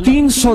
300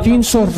300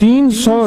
300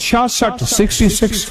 66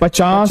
50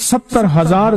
70,000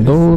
2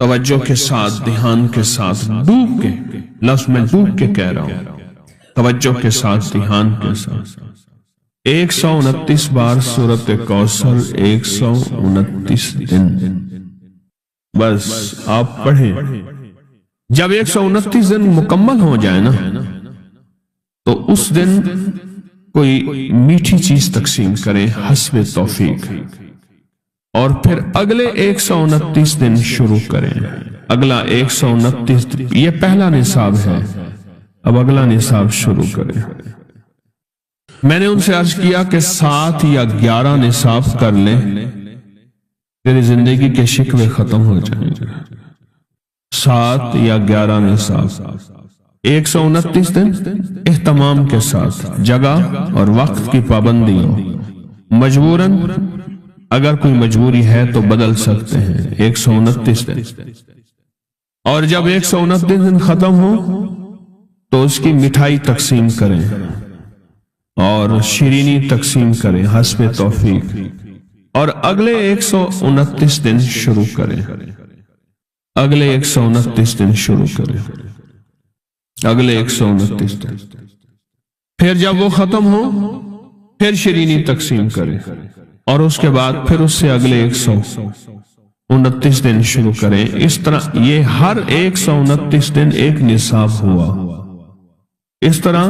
توجہ کے ساتھ، دھیان کے ساتھ، ڈوب کے، لفظ میں ڈوب کے کہہ رہا ہوں، توجہ کے ساتھ، دھیان کے ساتھ 129 بار سورۃ کوثر، 129 دن بس آپ پڑھیں۔ جب 129 دن مکمل ہو جائے نا تو اس دن کوئی میٹھی چیز تقسیم کریں حسب توفیق، اور پھر اگلے 129 دن شروع کریں۔ اگلا 129 یہ پہلا نصاب ہے، اب اگلا نصاب شروع کریں۔ میں نے ان سے عرض کیا کہ 7 یا 11 نصاب کر لیں، تیری زندگی کے شکوے ختم ہو جائیں گے۔ 7 یا 11 نصاب، 129 دن اہتمام کے ساتھ، جگہ اور وقت کی پابندی ہو، مجبوراً اگر کوئی مجبوری ہے تو بدل سکتے ہیں 129 دن، اور جب 129 دن ختم ہو تو اس کی مٹھائی تقسیم کریں اور شیرینی تقسیم کریں حسب توفیق، اور اگلے 129 دن شروع کریں۔ اگلے 129 دن شروع کریں، اگلے 129 دن، پھر جب وہ ختم ہو پھر شیرینی تقسیم کریں، اور اس کے بعد پھر اس سے اگلے 129 دن شروع کریں۔ اس طرح یہ ہر 129 دن ایک نصاب ہوا۔ اس طرح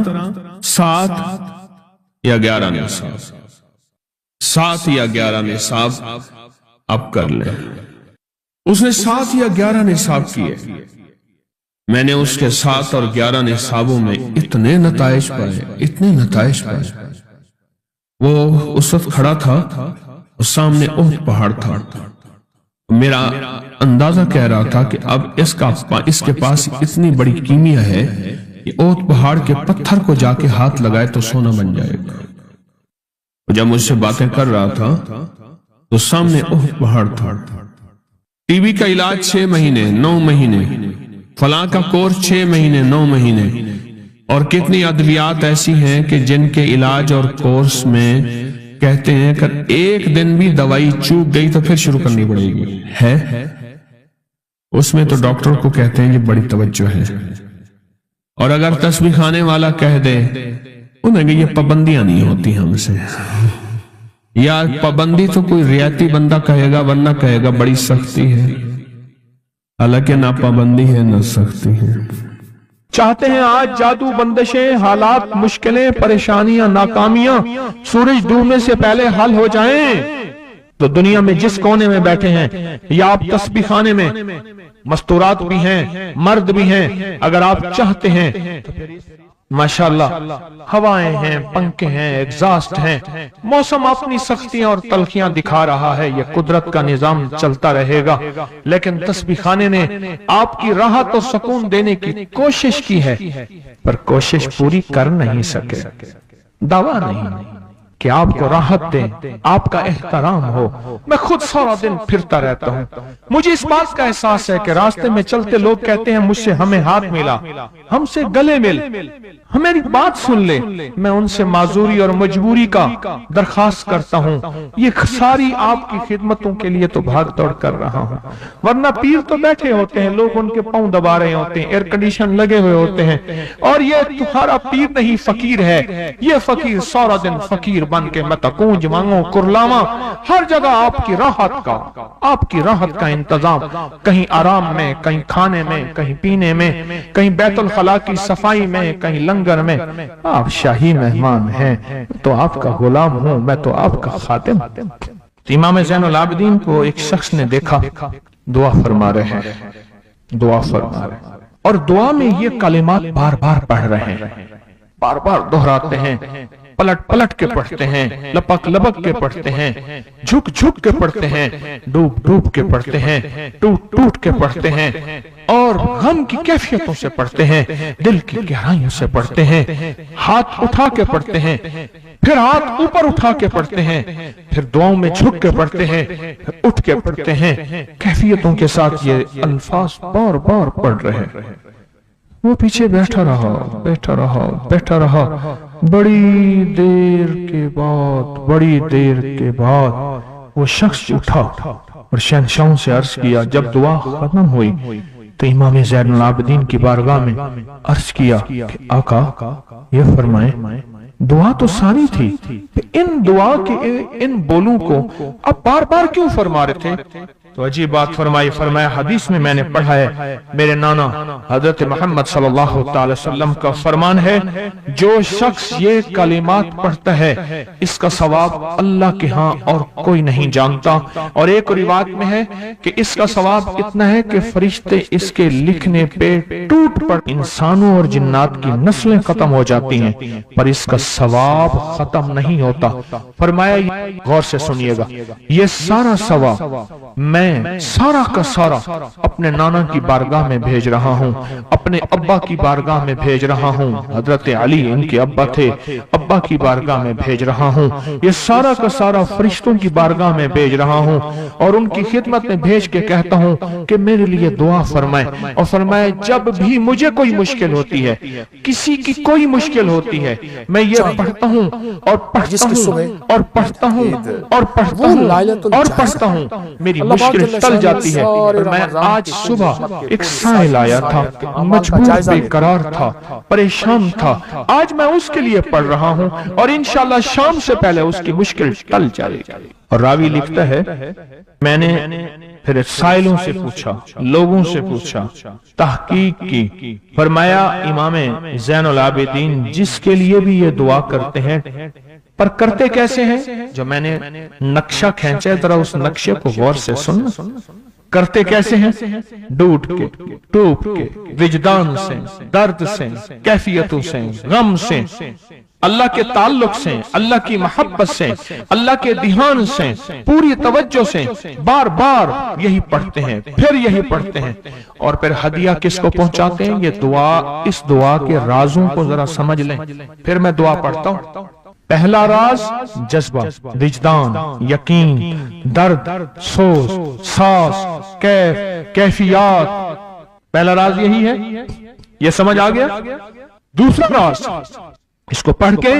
7 یا 11 نصاب، 7 یا 11 نصاب اب کر لیں۔ اس نے 7 یا 11 نصاب کیے، میں نے اس کے 7 اور 11 نصابوں میں اتنے نتائج پائے، اتنے نتائج پائے۔ وہ اس وقت کھڑا تھا اور سامنے احد پہاڑ تھا، میرا اندازہ کہہ رہا تھا کہ اب اس کے پاس اتنی بڑی کیمیا ہے کہ احد پہاڑ کے پتھر کو جا کے ہاتھ لگائے تو سونا بن جائے گا۔ جب مجھ سے باتیں کر رہا تھا تو سامنے احد پہاڑ تھا۔ ٹی بی کا علاج 6 مہینے 9 مہینے، فلاں کا کورس 6 مہینے 9 مہینے، اور کتنی ادویات ایسی ہیں کہ جن کے علاج اور کورس میں کہتے ہیں کہ ایک دن بھی دوائی چوک گئی تو پھر شروع کرنی پڑے گی ہے، اس میں تو ڈاکٹر کو کہتے ہیں یہ بڑی توجہ ہے، اور اگر تسبیح خانے والا کہہ دے انہیں کہ یہ پابندیاں نہیں ہوتی ہم سے، یا پابندی تو کوئی ریاتی بندہ کہے گا، ورنہ کہے گا بڑی سختی ہے، حالانکہ نہ پابندی ہے نہ سختی ہے۔ چاہتے ہیں آج جادو، بندشیں، حالات، مشکلیں، پریشانیاں، ناکامیاں سورج ڈوبنے سے پہلے حل ہو جائیں تو دنیا میں جس کونے میں بیٹھے ہیں، یا آپ تسبیح خانے میں، مستورات بھی ہیں، مرد بھی ہیں، اگر آپ چاہتے ہیں تو ماشاءاللہ ہوائیں ہیں، پنکھے ہیں، ایگزاسٹ ہیں، موسم اپنی سختیاں اور تلخیاں دکھا رہا ہے، یہ قدرت کا نظام چلتا رہے گا، لیکن تسبیح خانے نے آپ کی راحت اور سکون دینے کی کوشش کی ہے، پر کوشش پوری کر نہیں سکے۔ دعویٰ نہیں کہ آپ کو راحت دیں، آپ کا احترام ہو۔ میں خود سارا دن پھرتا رہتا ہوں، مجھے اس بات کا احساس ہے کہ راستے میں چلتے لوگ کہتے ہیں مجھ سے ہمیں ہاتھ ملا، ہم سے گلے مل، ہماری بات سن لے۔ میں ان سے معذوری اور مجبوری کا درخواست کرتا ہوں، یہ ساری آپ کی خدمتوں کے لیے تو بھاگ دوڑ کر رہا ہوں، ورنہ پیر تو بیٹھے ہوتے ہیں، لوگ ان کے پاؤں دبا رہے ہوتے ہیں، ایئر کنڈیشن لگے ہوئے ہوتے ہیں، اور یہ تمہارا پیر نہیں فقیر ہے، یہ فقیر سارا دن فقیر بن کے متکونج مانگو کرلاواں، ہر جگہ آپ کی راحت کا انتظام، کہیں آرام میں، کہیں کھانے میں، کہیں پینے میں، کہیں بیت الخلاء کی صفائی میں، کہیں لنگر میں۔ آپ شاہی مہمان ہیں تو آپ کا غلام ہوں، میں تو آپ کا خادم۔ امام زین العابدین کو ایک شخص نے دیکھا دعا فرما رہے ہیں، اور دعا میں یہ کلمات بار بار پڑھ رہے ہیں، بار بار دہراتے ہیں، پلٹ پلٹ کے پڑھتے ہیں، لپک لپک کے پڑھتے ہیں، جھک جھک کے پڑھتے ہیں، ڈوب ڈوب کے پڑھتے ہیں، ٹوٹ ٹوٹ کے پڑھتے ہیں، اور غم کی کیفیتوں سے پڑھتے ہیں، دل کی گہرائیوں سے پڑھتے ہیں، ہاتھ اٹھا کے پڑھتے ہیں، پھر ہاتھ اوپر اٹھا کے پڑھتے ہیں، پھر دعاؤں میں جھک کے پڑھتے ہیں، پھر اٹھ کے پڑھتے ہیں، کیفیتوں کے ساتھ یہ الفاظ بار بار پڑھ رہے ہیں۔ وہ پیچھے بیٹھا رہا، بڑی دیر کے بعد وہ شخص اٹھا اور شہنشاہوں سے عرض کیا. جب دعا ختم ہوئی تو امام زین العابدین کی بارگاہ میں عرض کیا کہ آقا یہ فرمائیں دعا تو ساری تھی، ان دعا کے ان بولوں کو اب بار بار کیوں فرما رہے تھے؟ تو عجیب بات فرمائی. فرمایا حدیث میں نے پڑھا ہے، میرے نانا حضرت محمد صلی اللہ تعالی وسلم کا فرمان ہے، جو شخص یہ کلمات پڑھتا ہے اس کا ثواب اللہ کے ہاں اور کوئی نہیں جانتا. اور ایک روایت میں ہے کہ اس کا ثواب اتنا ہے کہ فرشتے اس کے لکھنے پہ ٹوٹ پڑ انسانوں اور جنات کی نسلیں ختم ہو جاتی ہیں پر اس کا ثواب ختم نہیں ہوتا. فرمایا غور سے سنیے گا، یہ سارا ثواب میں سارا کا سارا اپنے نانا کی بارگاہ میں بھیج رہا ہوں، اپنے ابا کی بارگاہ میں بھیج رہا ہوں. حضرت علی ان کے ابا تھے، ابا کی بارگاہ میں بھیج رہا ہوں. یہ سارا کا سارا فرشتوں کی بارگاہ میں بھیج رہا ہوں اور ان کی خدمت میں بھیج کے کہتا ہوں کہ میرے لیے دعا فرمائے. اور فرمائے جب بھی مجھے کوئی مشکل ہوتی ہے، کسی کی کوئی مشکل ہوتی ہے، میں یہ پڑھتا ہوں اور پڑھتا ہوں اور پڑھتا ہوں اور پڑھتا ہوں اور پڑھتا ہوں، میری مشکل ٹل جاتی ہے. میں آج صبح ایک سائل آیا تھا، مجبور بے قرار تھا، پریشان تھا، آج میں اس کے لیے پڑھ رہا ہوں اور انشاءاللہ شام سے پہلے اس کی مشکل ٹل جائے گی. اور راوی لکھتا ہے میں نے پھر سائلوں سے پوچھا، لوگوں سے پوچھا، تحقیق کی. فرمایا امام زین العابدین جس کے لیے بھی یہ دعا کرتے ہیں پر کرتے کیسے ہیں؟ جو میں نے نقشہ کھینچا ہے ذرا اس نقشے کو غور سے سننا. کرتے کیسے ہیں؟ ڈوٹ کے، ٹوپ کے، وجدان سے، درد سے، کیفیتوں سے، غم سے، اللہ کے تعلق سے، اللہ کی محبت سے، اللہ کے دھیان سے، پوری توجہ سے بار بار یہی پڑھتے ہیں، پھر یہی پڑھتے ہیں. اور پھر ہدیہ کس کو پہنچاتے ہیں؟ یہ دعا، اس دعا کے رازوں کو ذرا سمجھ لیں. پھر میں دعا پڑھتا ہوں. پہلا راز جذبہ، وجدان، یقین، درد، سوز، ساز، کیفیات. پہلا راز یہی ہے، یہ سمجھ آ گیا. دوسرا راز اس کو پڑھ کے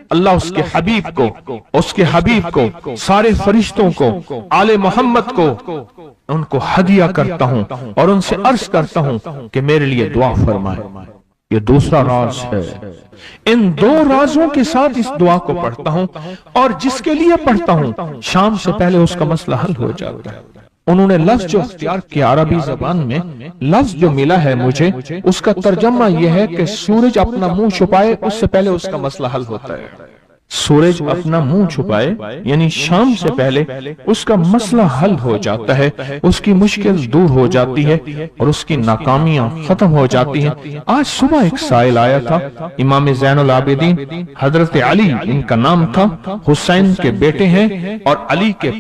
اللہ اس کے حبیب کو سارے فرشتوں کو آل محمد کو ان کو ہدیہ کرتا ہوں اور ان سے عرض کرتا ہوں کہ میرے لیے دعا فرمائے. یہ دوسرا راز ہے. ان دو رازوں کے ساتھ اس دعا کو پڑھتا ہوں اور جس کے لیے پڑھتا ہوں شام سے پہلے اس کا مسئلہ حل ہو جاتا ہے. انہوں نے لفظ جو اختیار کیا عربی زبان میں، لفظ جو ملا ہے مجھے، اس کا ترجمہ یہ ہے کہ سورج اپنا منہ چھپائے اس سے پہلے اس کا مسئلہ حل ہوتا ہے. سورج اپنا منہ چھپائے یعنی شام سے پہلے اس کا مسئلہ حل ہو جاتا ہے، اس کی مشکل دور ہو جاتی ہے اور اس کی ناکامیاں ختم ہو جاتی ہیں. آج صبح ایک سائل آیا تھا، امام زین العابدین حضرت علی ان کا نام تھا، حسین کے بیٹے ہیں اور علی کے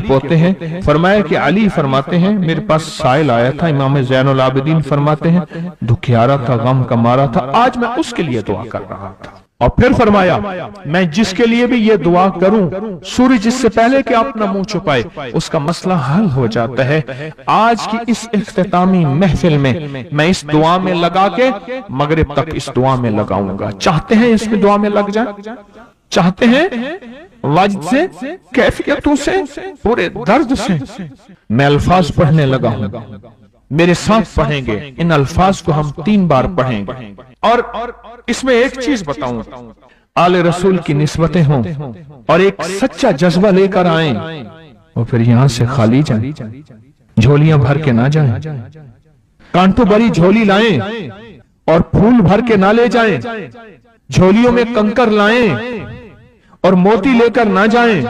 پوتے ہیں. فرمایا کہ علی فرماتے ہیں میرے پاس سائل آیا تھا، امام زین العابدین فرماتے ہیں دکھیارا تھا، غم کا مارا تھا، آج میں اس کے لیے دعا کر رہا تھا. اور پھر فرمایا میں جس کے لیے بھی یہ دعا کروں سورج اس سے پہلے کہ اپنا منہ چھپائے اس کا مسئلہ حل ہو جاتا ہے. آج کی اس اختتامی محفل میں میں اس دعا میں لگا کے مغرب تک اس دعا میں لگاؤں گا. چاہتے ہیں اس میں دعا میں لگ جائے؟ چاہتے ہیں وجد سے، کیفیتوں سے، پورے درد سے؟ میں الفاظ پڑھنے لگا ہوں، میرے ساتھ پڑھیں گے. ان الفاظ کو ہم 3 بار پڑھیں گے اور اس میں ایک چیز بتاؤں، آل رسول کی نسبتیں ہوں اور ایک سچا جذبہ لے کر آئیں اور پھر یہاں سے خالی جائیں، جھولیاں بھر کے نہ جائیں، کانٹوں بھری جھولی لائیں اور پھول بھر کے نہ لے جائیں، جھولیوں میں کنکر لائیں اور موتی لے کر نہ جائیں.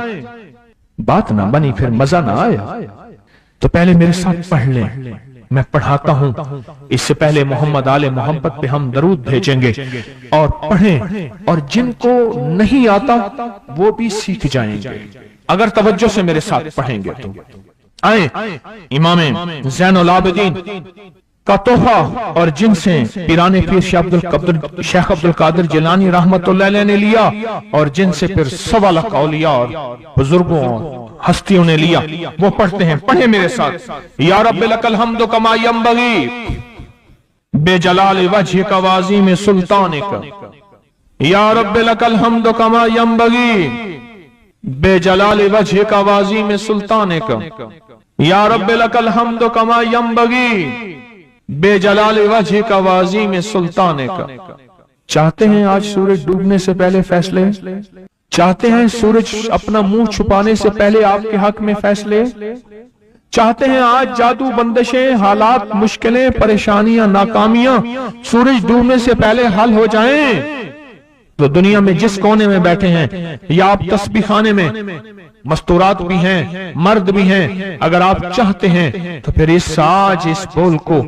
بات نہ بنی پھر مزہ نہ آیا. تو پہلے میرے ساتھ پڑھ لیں، میں پڑھاتا ہوں. اس سے پہلے محمد آل محمد پہ ہم درود بھیجیں گے اور پڑھیں، اور جن کو نہیں آتا وہ بھی سیکھ جائیں گے اگر توجہ سے میرے ساتھ پڑھیں گے. تو آئیں امام زین العابدین کا تحفہ اور جن سے پیران پیر شیخ عبدالقادر جیلانی رحمت اللہ علیہ نے لیا اور جن سے پھر 1.25 لاکھ اولیاء اور بزرگوں اور ہستیوں نے لیا، وہ پڑھتے ہیں. پڑھیں میرے ساتھ. یا رب لک الحمد کما ینبغی بے جلال وجہک وعظیم سلطانک، یا رب لک الحمد کما ینبغی بے جلال وجہ کا واضی میں سلطانے کا یا رب لکل حمد کما ینبغی بے جلال وجہ کا واضی میں سلطانے کا۔ چاہتے ہیں آج سورج ڈوبنے سے پہلے فیصلے؟ چاہتے ہیں سورج اپنا منہ چھپانے سے پہلے آپ کے حق میں فیصلے؟ چاہتے ہیں آج جادو، بندشیں، حالات، مشکلیں، پریشانیاں، ناکامیاں سورج ڈوبنے سے پہلے حل ہو جائیں؟ تو دنیا میں جس کونے میں بیٹھے ہیں یا آپ تسبیح خانے میں، مستورات بھی ہیں، مرد بھی ہیں، اگر آپ چاہتے ہیں تو پھر آج اس بول کو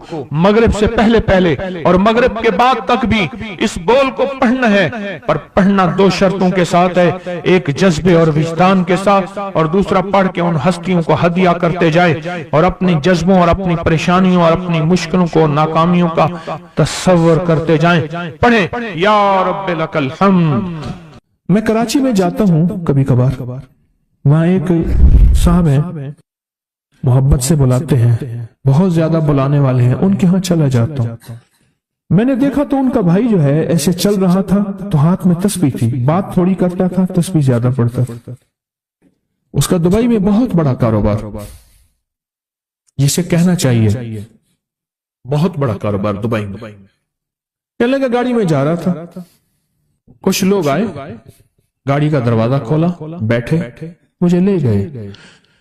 مغرب سے پہلے اور مغرب کے بعد تک بھی اس بول کو پڑھنا ہے، پر پڑھنا دو شرطوں کے ساتھ ہے، ایک جذبے اور وجدان کے ساتھ، اور دوسرا پڑھ کے ان ہستیوں کو ہدیہ کرتے جائے اور اپنی جذبوں اور اپنی پریشانیوں اور اپنی مشکلوں کو، ناکامیوں کا تصور کرتے جائیں۔ پڑھیں یا رب لک الحمد۔ میں کراچی میں جاتا ہوں کبھی کبھار، وہاں ایک صاحب ہیں، محبت سے بلاتے ہیں، بہت زیادہ بلانے والے ہیں، ان کے ہاں چلا جاتا ہوں۔ میں نے دیکھا تو ان کا بھائی جو ہے ایسے چل رہا تھا تو ہاتھ میں تسبیح تھی، بات تھوڑی کرتا تھا، تسبیح زیادہ پڑھتا تھا۔ اس کا دبئی میں بہت بڑا کاروبار، جسے کہنا چاہیے بہت بڑا کاروبار دبئی میں۔ کہنے لگا گاڑی میں جا رہا تھا، کچھ لوگ آئے، گاڑی کا دروازہ کھولا، بیٹھے، مجھے لے گئے۔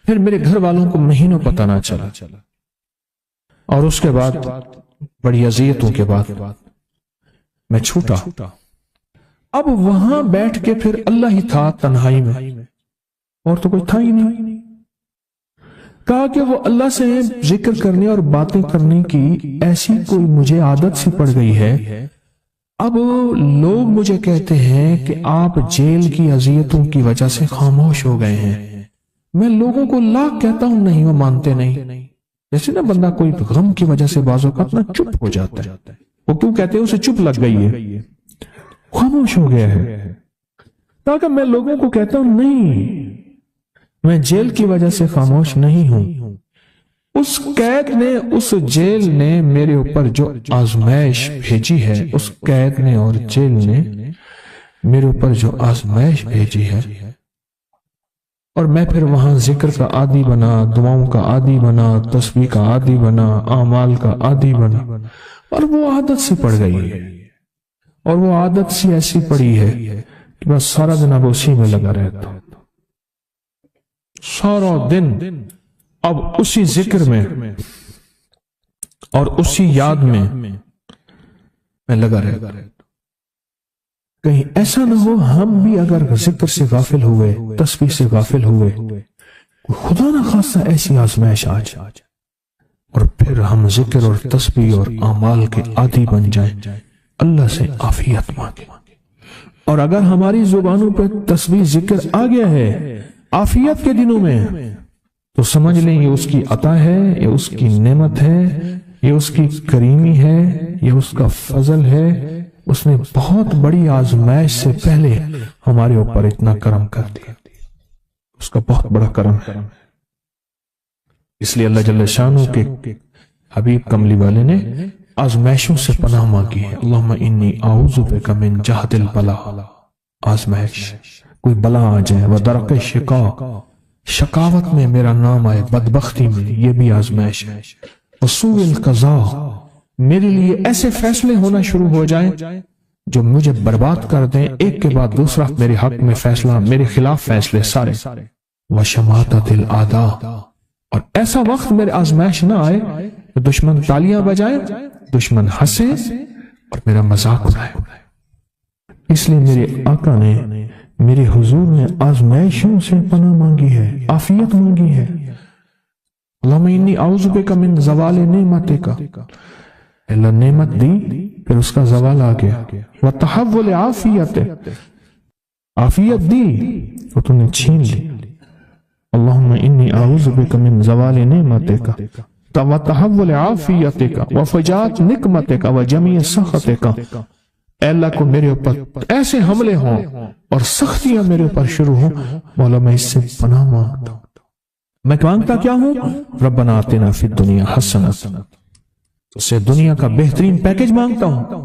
پھر میرے گھر والوں کو مہینوں پتہ نہ چلا، اور اس کے بعد بڑی اذیتوں کے بعد میں چھوٹا۔ اب وہاں بیٹھ کے پھر اللہ ہی تھا تنہائی میں، اور تو کوئی تھا ہی نہیں۔ کہا کہ وہ اللہ سے ذکر کرنے اور باتیں کرنے کی ایسی کوئی مجھے عادت سی پڑ گئی ہے، اب لوگ مجھے کہتے ہیں کہ آپ جیل کی اذیتوں کی وجہ سے خاموش ہو گئے ہیں۔ میں لوگوں کو لاکھ کہتا ہوں، نہیں، وہ مانتے نہیں۔ جیسے نا بندہ کوئی غم کی وجہ سے بعض اوقات چپ ہو جاتا ہے، وہ کیوں کہتے ہیں؟ اسے چپ لگ گئی ہے، خاموش ہو گیا ہے۔ تاکہ میں لوگوں کو کہتا ہوں نہیں، میں جیل کی وجہ سے خاموش نہیں ہوں۔ اس قید نے، اس جیل نے میرے اوپر جو آزمائش بھیجی ہے، اس قید نے اور جیل نے میرے اوپر جو آزمائش بھیجی ہے، اور میں پھر وہاں ذکر کا عادی بنا، دعاؤں کا عادی بنا، تسبیح کا عادی بنا، اعمال کا عادی بنا، اور وہ عادت سی پڑ گئی ہے، اور وہ عادت سی ایسی پڑی ہے کہ بس سارا دن اب اسی میں لگا رہتا ہوں، سارا دن اب اسی ذکر میں اور اسی یاد میں لگا رہتا ہوں۔ کہیں ایسا نہ ہو ہم بھی اگر ذکر سے غافل ہوئے، تسبیح سے غافل ہوئے، خدا نہ خاصہ ایسی آزمائش آ جائے اور پھر ہم ذکر اور تسبیح اور اعمال کے عادی بن جائیں، اللہ سے عافیت مانگیں۔ اور اگر ہماری زبانوں پہ تسبیح ذکر آ گیا ہے عافیت کے دنوں میں، تو سمجھ لیں یہ اس کی عطا ہے، یہ اس کی نعمت ہے، یہ اس کی کریمی ہے، یہ اس کا فضل ہے۔ اس نے بہت بڑی آزمائش سے پہلے ہمارے اوپر اتنا کرم کر دیا، اس کا بہت بڑا کرم ہے۔ اس لیے اللہ جل شانہ کے حبیب کملی والے نے آزمائشوں سے پناہ مانگی ہے۔ اللہم انی اعوذ بک من جہد البلا، آزمائش، کوئی بلا آ جائے، ودرک شقاء، شقاوت میں میرا نام آئے، بدبختی میں، یہ بھی آزمائش ہے۔ وسوء القضاء، میرے لیے ایسے فیصلے ہونا شروع ہو جائیں جو مجھے برباد کر دیں، ایک کے بعد دوسرا میرے حق میں فیصلہ، میرے خلاف فیصلے سارے۔ وشماتت الاعداء، اور ایسا وقت میرے آزمائش نہ آئے کہ دشمن تالیاں بجائے، دشمن ہنسے اور میرا مذاق اڑائے۔ اس لیے میرے آقا نے، میرے حضور نے آزمائشوں سے پناہ مانگی ہے، عافیت مانگی ہے۔ اللہم انی اعوذ بک من زوال نعمتک، اللہ نعمت دی پھر اس کا زوال آ گیا، وتحول عافیت، عافیت دی وہ تو نے چھین لی۔ اللہم انی اعوذ بک من زوال نعمتک وتحول عافیتک وفجاءت نقمتک وجمیع سخطک، اے اللہ کو میرے اوپر ایسے حملے ہوں اور سختیاں میرے اوپر شروع ہوں، مولا میں اس سے پناہ مانگتا ہوں۔ میں مانگتا کیا ہوں؟ ربنا آتنا فی الدنیا حسنۃ، اس سے دنیا کا بہترین پیکج مانگتا ہوں،